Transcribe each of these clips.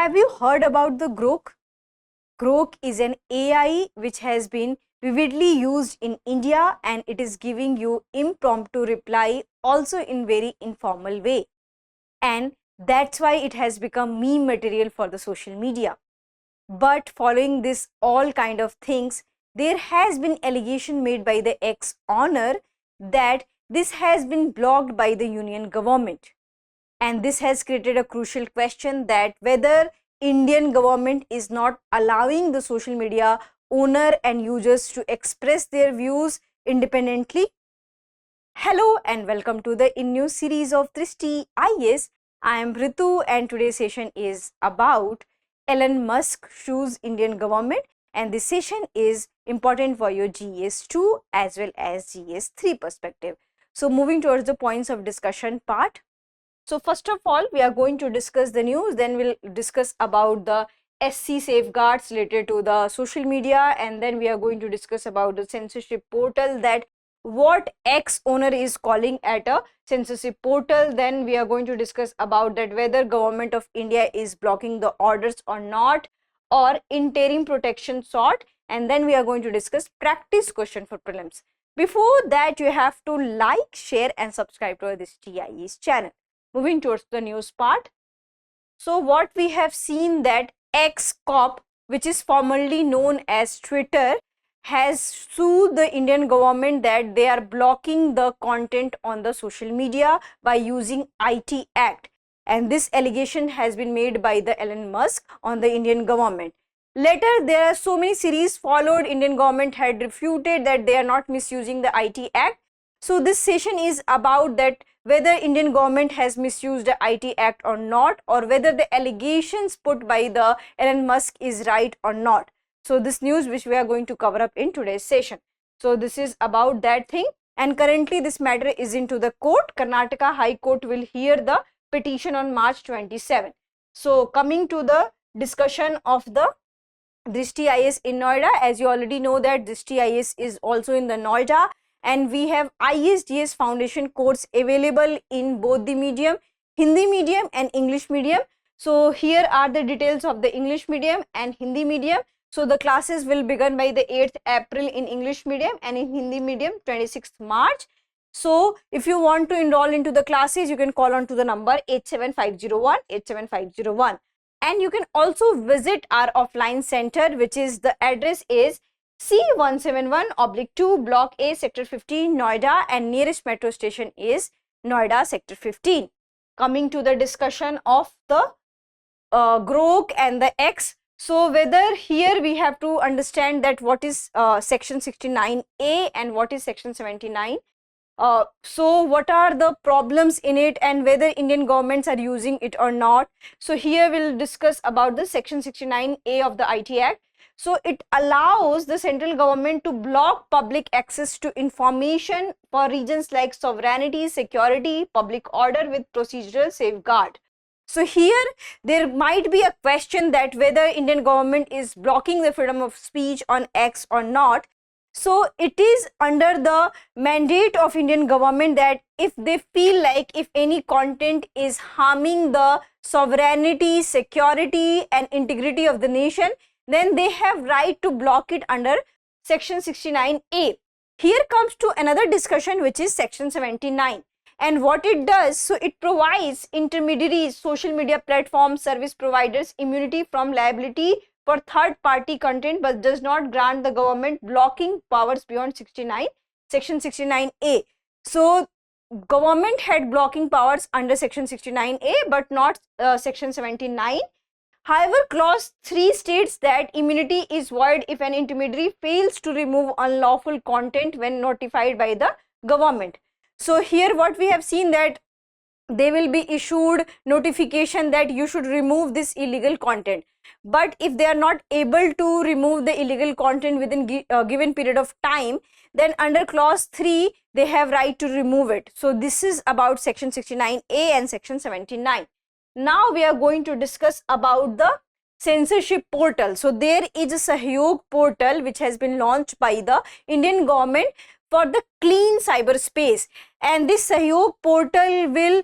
Have you heard about the Grok? Grok is an AI which has been vividly used in India, and it is giving you impromptu reply also in very informal way. And that's why it has become meme material for the social media. But following this all kind of things, there has been allegation made by the ex-owner that this has been blocked by the union government. And this has created a crucial question that whether Indian government is not allowing the social media owner and users to express their views independently. Hello and welcome to the in new series of Drishti IAS. I am Ritu and today's session is about Elon Musk sues Indian government, and this session is important for your GS 2 as well as GS 3 perspective. So moving towards the points of discussion part. So first of all, we are going to discuss the news, then we'll discuss about the SC safeguards related to the social media, and then we are going to discuss about the censorship portal, that what ex-owner is calling at a censorship portal. Then we are going to discuss about that whether government of India is blocking the orders or not, or interim protection sought, and then we are going to discuss practice question for prelims. Before that, you have to like, share and subscribe to this TIE's channel. Moving towards the news part. So what we have seen that X Corp, which is formerly known as Twitter, has sued the Indian government that they are blocking the content on the social media by using IT Act. And this allegation has been made by the Elon Musk on the Indian government. Later, there are so many series followed. Indian government had refuted that they are not misusing the IT Act. So this session is about that whether Indian government has misused the IT Act or not, or whether the allegations put by the Elon Musk is right or not. So this news which we are going to cover up in today's session. So this is about that thing, and currently this matter is into the court. Karnataka High Court will hear the petition on March 27. So coming to the discussion of the Drishti IAS in Noida, as you already know that Drishti IAS is also in the Noida, and we have ISDS foundation course available in both the medium, Hindi medium and English medium. So here are the details of the English medium and Hindi medium. So the classes will begin by the 8th April in English medium, and in Hindi medium 26th March. So if you want to enroll into the classes, you can call on to the number 87501 87501. And you can also visit our offline center, which is the address is C171/2 Block A, Sector 15, Noida, and nearest metro station is Noida, Sector 15. Coming to the discussion of the Grok and the X. So whether here we have to understand that what is section 69A and what is section 79. So what are the problems in it and whether Indian governments are using it or not. So here we'll discuss about the section 69A of the IT Act. So it allows the central government to block public access to information for regions like sovereignty, security, public order with procedural safeguard. So here there might be a question that whether Indian government is blocking the freedom of speech on X or not. So it is under the mandate of Indian government that if they feel like if any content is harming the sovereignty, security and integrity of the nation, then they have right to block it under section 69A. Here comes to another discussion, which is section 79. And what it does, so it provides intermediaries, social media platforms, service providers immunity from liability for third-party content, but does not grant the government blocking powers beyond section 69A. So government had blocking powers under section 69A, but not section 79. However, clause 3 states that immunity is void if an intermediary fails to remove unlawful content when notified by the government. So here what we have seen that they will be issued notification that you should remove this illegal content. But if they are not able to remove the illegal content within a given period of time, then under clause 3 they have right to remove it. So this is about section 69A and section 79. Now we are going to discuss about the censorship portal. So there is a Sahyog portal which has been launched by the Indian government for the clean cyberspace, and this Sahyog portal will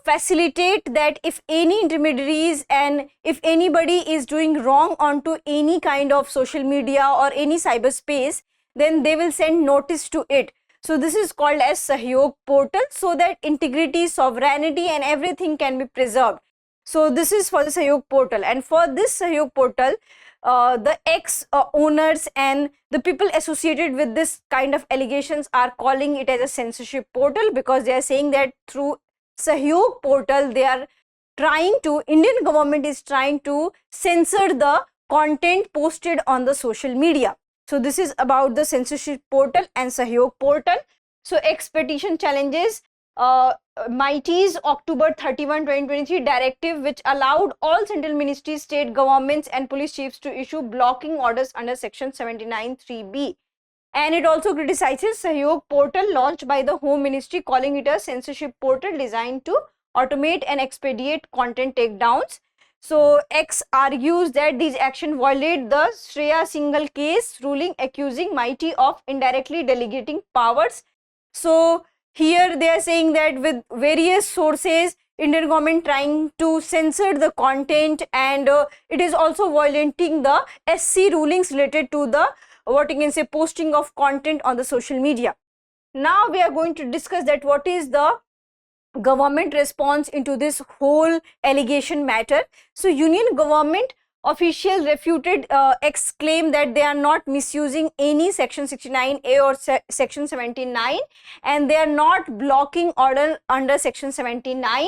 facilitate that if any intermediaries and if anybody is doing wrong onto any kind of social media or any cyberspace, then they will send notice to it. So this is called as Sahyog portal, so that integrity, sovereignty and everything can be preserved. So this is for the Sahyog portal, and for this Sahyog portal, the ex-owners and the people associated with this kind of allegations are calling it as a censorship portal, because they are saying that through Sahyog portal they are trying to, Indian government is trying to censor the content posted on the social media. So this is about the censorship portal and Sahyog portal. So ex petition challenges MeitY's October 31, 2023 directive, which allowed all central ministries, state governments and police chiefs to issue blocking orders under section 79(3)(b. And it also criticizes Sahyog portal launched by the Home Ministry, calling it a censorship portal designed to automate and expedite content takedowns. So X argues that these actions violate the Shreya Singhal case ruling, accusing MeitY of indirectly delegating powers. So here they are saying that with various sources, Indian government trying to censor the content, and it is also violating the SC rulings related to the, what you can say, posting of content on the social media. Now we are going to discuss that what is the government response into this whole allegation matter. So Union government official refuted X claim that they are not misusing any section 69A or section 79, and they are not blocking order under section 79,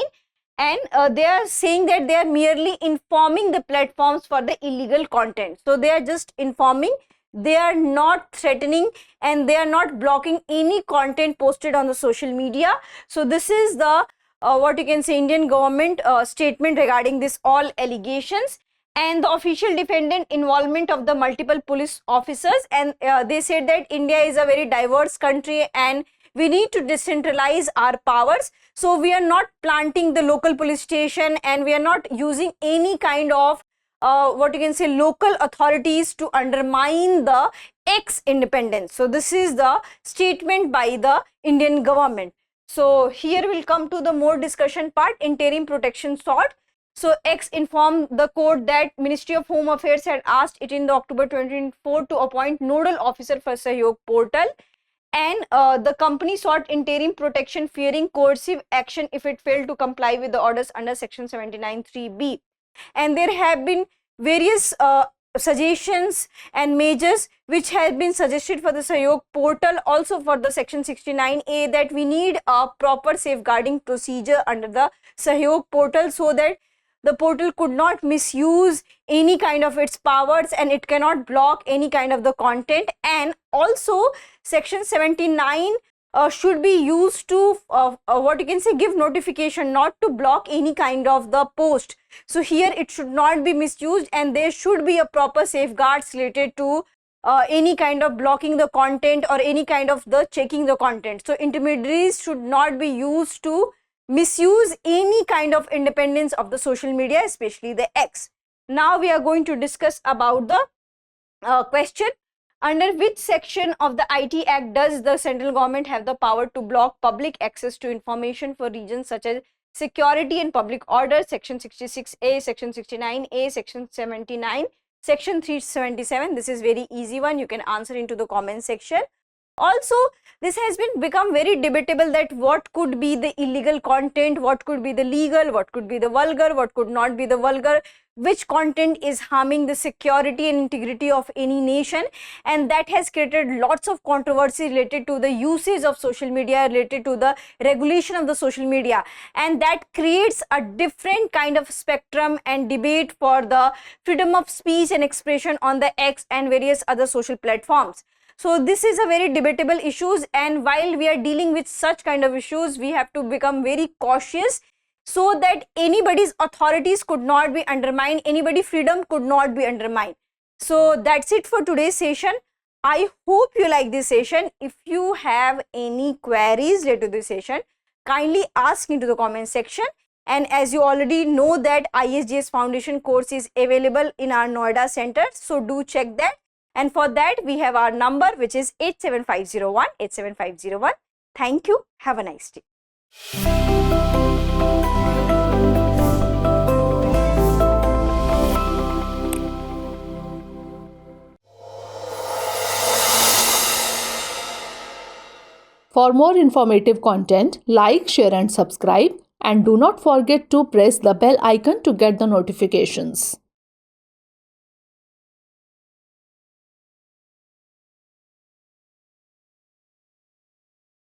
and they are saying that they are merely informing the platforms for the illegal content. So they are just informing, they are not threatening, and they are not blocking any content posted on the social media. So this is the what you can say Indian government statement regarding this all allegations, and the official defendant involvement of the multiple police officers, and they said that India is a very diverse country and we need to decentralize our powers. So we are not planting the local police station, and we are not using any kind of what you can say local authorities to undermine the X independence. So this is the statement by the Indian government. So here we'll come to the more discussion part, interim protection sought. So X informed the court that Ministry of Home Affairs had asked it in the October 2024 to appoint nodal officer for Sahyog portal, and the company sought interim protection fearing coercive action if it failed to comply with the orders under section 79(3)(b. And there have been various suggestions and measures which have been suggested for the Sahyog portal, also for the section 69A, that we need a proper safeguarding procedure under the Sahyog portal, so that the portal could not misuse any kind of its powers and it cannot block any kind of the content. And also section 79 should be used to what you can say give notification, not to block any kind of the post. So here it should not be misused, and there should be a proper safeguards related to any kind of blocking the content or any kind of the checking the content. So intermediaries should not be used to misuse any kind of independence of the social media, especially the X. Now we are going to discuss about the question, under which section of the IT Act does the central government have the power to block public access to information for reasons such as security and public order? Section 66A, section 69A, section 79, section 377. This is very easy one, you can answer into the comment section. Also, this has become very debatable that what could be the illegal content, what could be the legal, what could be the vulgar, what could not be the vulgar, which content is harming the security and integrity of any nation, and that has created lots of controversy related to the usage of social media, related to the regulation of the social media, and that creates a different kind of spectrum and debate for the freedom of speech and expression on the X and various other social platforms. So this is a very debatable issues, and while we are dealing with such kind of issues, we have to become very cautious so that anybody's authorities could not be undermined, anybody's freedom could not be undermined. So that's it for today's session. I hope you like this session. If you have any queries related to this session, kindly ask into the comment section. And as you already know that ISGS Foundation course is available in our Noida center, so do check that. And for that, we have our number, which is 87501 87501. Thank you. Have a nice day. For more informative content, like, share and subscribe, and do not forget to press the bell icon to get the notifications.